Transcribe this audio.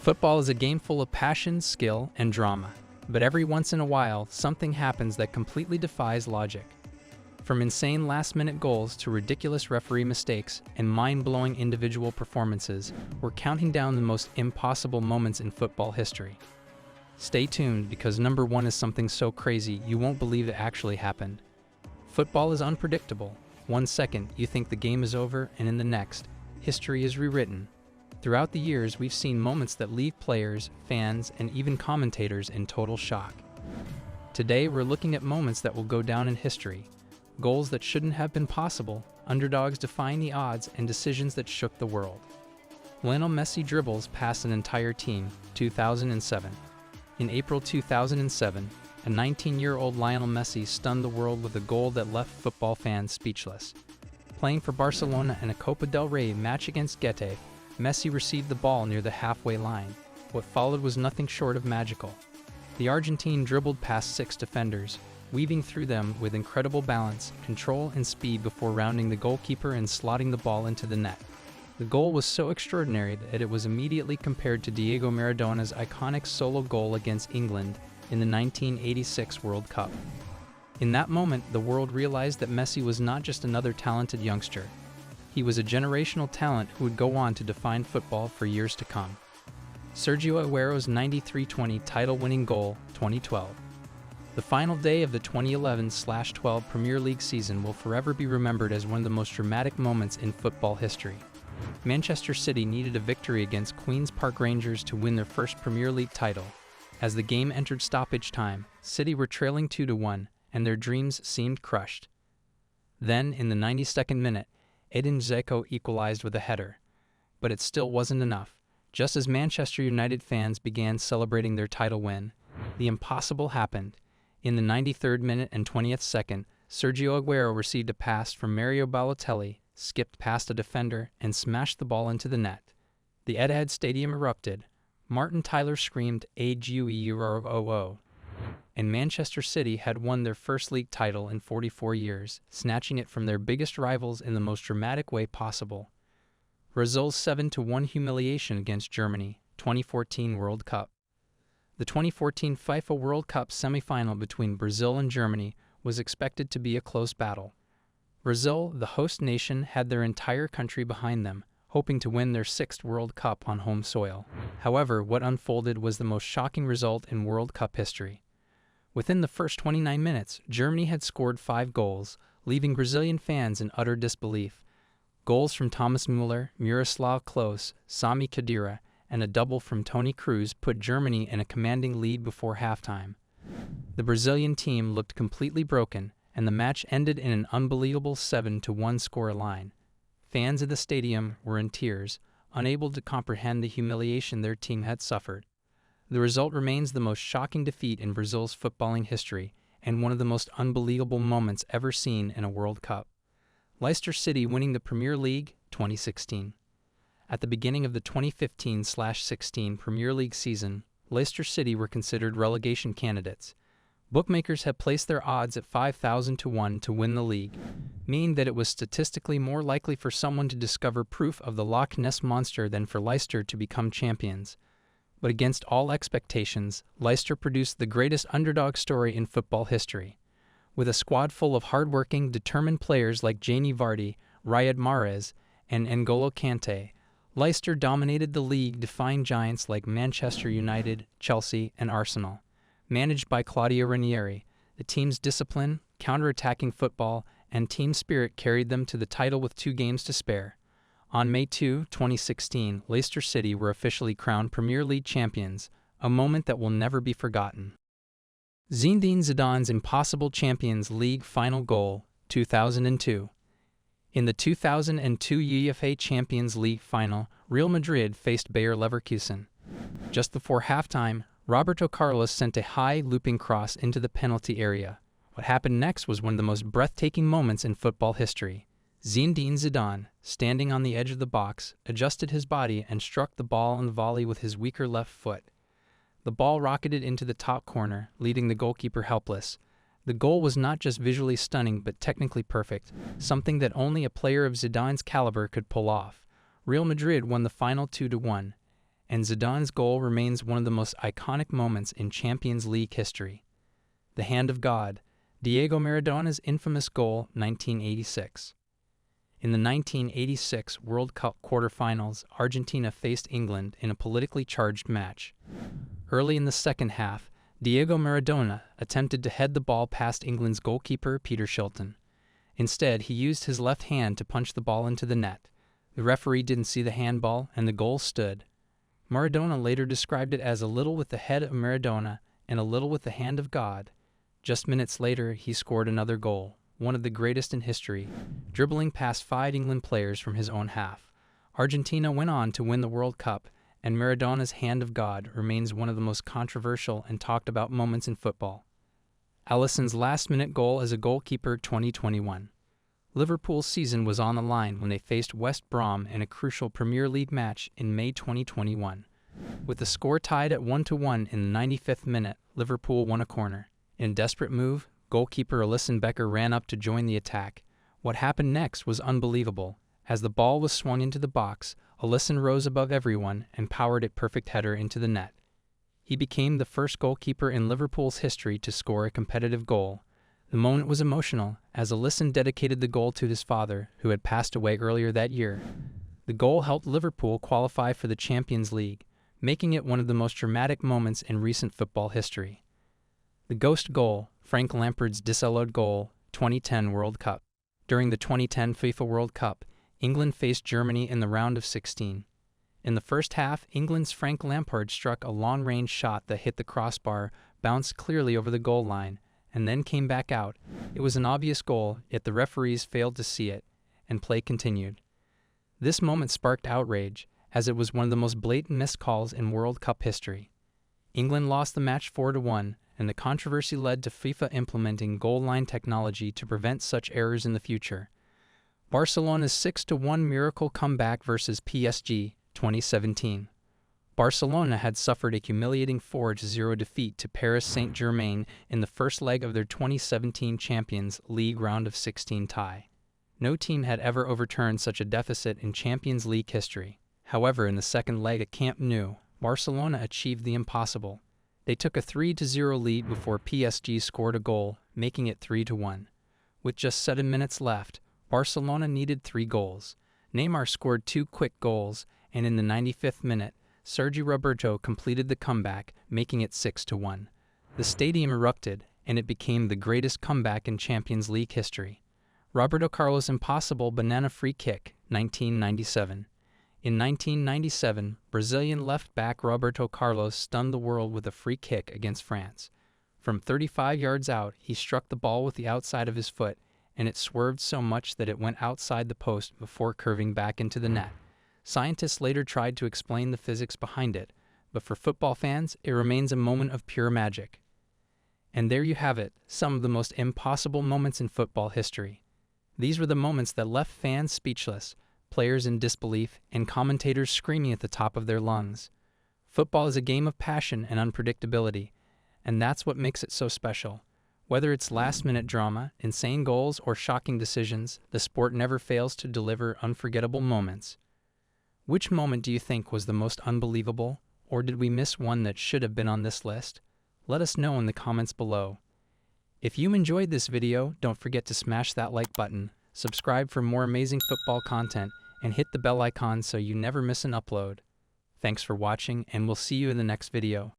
Football is a game full of passion, skill, and drama. But every once in a while, something happens that completely defies logic. From insane last-minute goals to ridiculous referee mistakes and mind-blowing individual performances, we're counting down the most impossible moments in football history. Stay tuned, because number one is something so crazy you won't believe it actually happened. Football is unpredictable. 1 second, you think the game is over, and in the next, history is rewritten. Throughout the years, we've seen moments that leave players, fans, and even commentators in total shock. Today, we're looking at moments that will go down in history. Goals that shouldn't have been possible, underdogs defying the odds, and decisions that shook the world. Lionel Messi dribbles past an entire team, 2007. In April 2007, a 19-year-old Lionel Messi stunned the world with a goal that left football fans speechless. Playing for Barcelona in a Copa del Rey match against Getafe, Messi received the ball near the halfway line. What followed was nothing short of magical. The Argentine dribbled past 6 defenders, weaving through them with incredible balance, control, and speed before rounding the goalkeeper and slotting the ball into the net. The goal was so extraordinary that it was immediately compared to Diego Maradona's iconic solo goal against England in the 1986 World Cup. In that moment, the world realized that Messi was not just another talented youngster. He was a generational talent who would go on to define football for years to come. Sergio Aguero's 93-20 title-winning goal, 2012. The final day of the 2011/12 Premier League season will forever be remembered as one of the most dramatic moments in football history. Manchester City needed a victory against Queen's Park Rangers to win their first Premier League title. As the game entered stoppage time, City were trailing 2-1, and their dreams seemed crushed. Then, in the 92nd minute, Edin Dzeko equalized with a header. But it still wasn't enough. Just as Manchester United fans began celebrating their title win, the impossible happened. In the 93rd minute and 20th second, Sergio Aguero received a pass from Mario Balotelli, skipped past a defender, and smashed the ball into the net. The Etihad Stadium erupted. Martin Tyler screamed, "AGUE-EURO-OO!" And Manchester City had won their first league title in 44 years, snatching it from their biggest rivals in the most dramatic way possible. Brazil's 7-1 humiliation against Germany, 2014 World Cup. The 2014 FIFA World Cup semi-final between Brazil and Germany was expected to be a close battle. Brazil, the host nation, had their entire country behind them, hoping to win their 6th World Cup on home soil. However, what unfolded was the most shocking result in World Cup history. Within the first 29 minutes, Germany had scored 5 goals, leaving Brazilian fans in utter disbelief. Goals from Thomas Müller, Miroslav Klose, Sami Khedira, and a double from Toni Kroos put Germany in a commanding lead before halftime. The Brazilian team looked completely broken, and the match ended in an unbelievable 7-1 scoreline. Fans in the stadium were in tears, unable to comprehend the humiliation their team had suffered. The result remains the most shocking defeat in Brazil's footballing history, and one of the most unbelievable moments ever seen in a World Cup. Leicester City winning the Premier League, 2016. At the beginning of the 2015/16 Premier League season, Leicester City were considered relegation candidates. Bookmakers had placed their odds at 5,000-1 to win the league, meaning that it was statistically more likely for someone to discover proof of the Loch Ness Monster than for Leicester to become champions. But against all expectations, Leicester produced the greatest underdog story in football history. With a squad full of hard-working, determined players like Jamie Vardy, Riyad Mahrez, and N'Golo Kante, Leicester dominated the league, defying giants like Manchester United, Chelsea, and Arsenal. Managed by Claudio Ranieri, the team's discipline, counter-attacking football, and team spirit carried them to the title with 2 games to spare. On May 2, 2016, Leicester City were officially crowned Premier League champions, a moment that will never be forgotten. Zinedine Zidane's impossible Champions League final goal, 2002. In the 2002 UEFA Champions League final, Real Madrid faced Bayer Leverkusen. Just before halftime, Roberto Carlos sent a high, looping cross into the penalty area. What happened next was one of the most breathtaking moments in football history. Zinedine Zidane, standing on the edge of the box, adjusted his body and struck the ball on the volley with his weaker left foot. The ball rocketed into the top corner, leaving the goalkeeper helpless. The goal was not just visually stunning but technically perfect, something that only a player of Zidane's caliber could pull off. Real Madrid won the final 2-1, and Zidane's goal remains one of the most iconic moments in Champions League history. The Hand of God, Diego Maradona's infamous goal, 1986. In the 1986 World Cup quarterfinals, Argentina faced England in a politically charged match. Early in the second half, Diego Maradona attempted to head the ball past England's goalkeeper Peter Shilton. Instead, he used his left hand to punch the ball into the net. The referee didn't see the handball, and the goal stood. Maradona later described it as a little with the head of Maradona and a little with the hand of God. Just minutes later, he scored another goal, one of the greatest in history, dribbling past 5 England players from his own half. Argentina went on to win the World Cup, and Maradona's Hand of God remains one of the most controversial and talked about moments in football. Alisson's last-minute goal as a goalkeeper 2021. Liverpool's season was on the line when they faced West Brom in a crucial Premier League match in May 2021. With the score tied at 1-1 in the 95th minute, Liverpool won a corner. In a desperate move, goalkeeper Alisson Becker ran up to join the attack. What happened next was unbelievable. As the ball was swung into the box, Alisson rose above everyone and powered a perfect header into the net. He became the first goalkeeper in Liverpool's history to score a competitive goal. The moment was emotional, as Alisson dedicated the goal to his father, who had passed away earlier that year. The goal helped Liverpool qualify for the Champions League, making it one of the most dramatic moments in recent football history. The ghost goal, Frank Lampard's disallowed goal, 2010 World Cup. During the 2010 FIFA World Cup, England faced Germany in the round of 16. In the first half, England's Frank Lampard struck a long-range shot that hit the crossbar, bounced clearly over the goal line, and then came back out. It was an obvious goal, yet the referees failed to see it, and play continued. This moment sparked outrage, as it was one of the most blatant missed calls in World Cup history. England lost the match 4-1, and the controversy led to FIFA implementing goal line technology to prevent such errors in the future. Barcelona's 6-1 miracle comeback versus PSG, 2017. Barcelona had suffered a humiliating 4-0 defeat to Paris Saint-Germain in the first leg of their 2017 Champions League round of 16 tie. No team had ever overturned such a deficit in Champions League history. However, in the second leg at Camp Nou, Barcelona achieved the impossible. They took a 3-0 lead before PSG scored a goal, making it 3-1. With just 7 minutes left, Barcelona needed 3 goals. Neymar scored 2 quick goals, and in the 95th minute, Sergi Roberto completed the comeback, making it 6-1. The stadium erupted, and it became the greatest comeback in Champions League history. Roberto Carlos' impossible banana free kick, 1997. In 1997, Brazilian left-back Roberto Carlos stunned the world with a free kick against France. From 35 yards out, he struck the ball with the outside of his foot, and it swerved so much that it went outside the post before curving back into the net. Scientists later tried to explain the physics behind it, but for football fans, it remains a moment of pure magic. And there you have it, some of the most impossible moments in football history. These were the moments that left fans speechless, players in disbelief, and commentators screaming at the top of their lungs. Football is a game of passion and unpredictability, and that's what makes it so special. Whether it's last-minute drama, insane goals, or shocking decisions, the sport never fails to deliver unforgettable moments. Which moment do you think was the most unbelievable, or did we miss one that should have been on this list? Let us know in the comments below. If you enjoyed this video, don't forget to smash that like button, subscribe for more amazing football content, and hit the bell icon so you never miss an upload. Thanks for watching, and we'll see you in the next video.